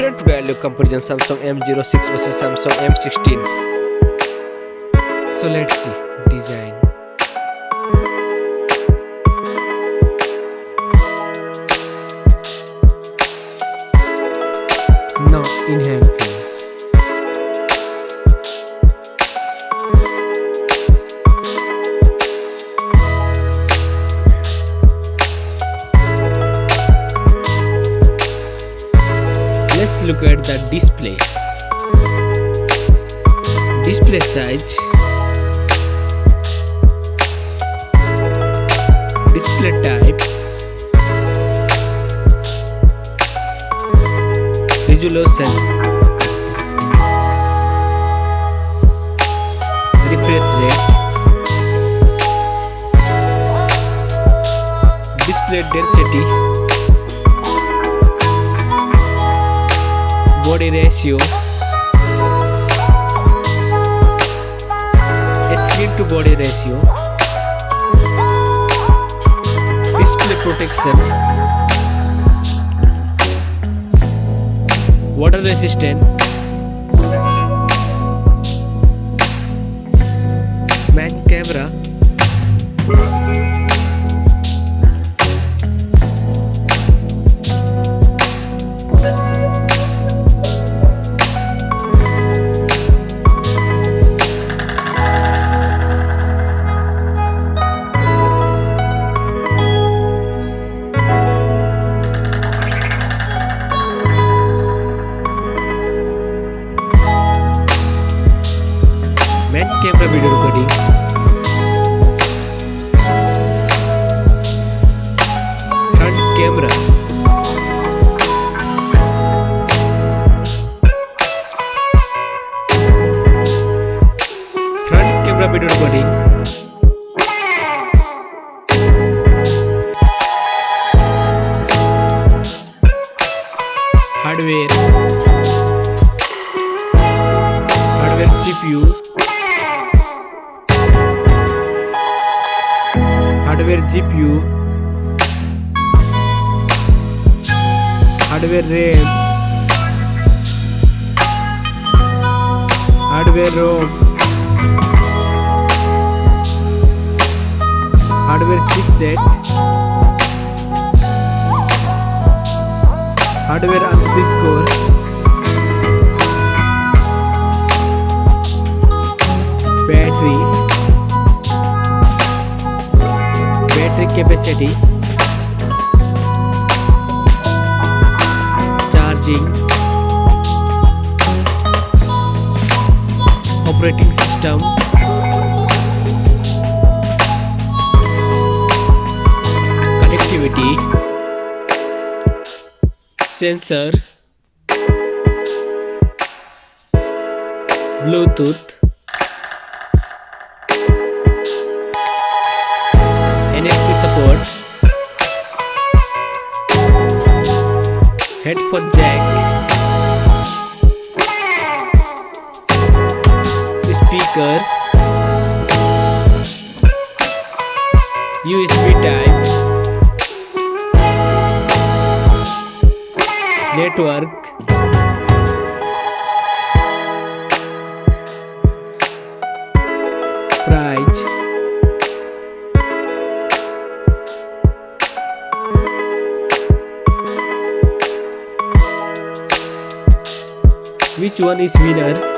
friend, today I'll do comparison Samsung M06 versus Samsung M16. So let's see design. Now in hand feel. Let's look at the display. Display size, display type, resolution, refresh rate, display density, body ratio, screen to body ratio, display protection, water resistant, main camera, main camera video recording, front camera, front camera video recording, hardware CPU, hardware GPU, hardware RAM, hardware ROM, hardware chipset, hardware underscore, battery capacity, charging, operating system, connectivity, sensor, Bluetooth, NFC support, headphone jack, speaker, USB type, network, price, which one is winner?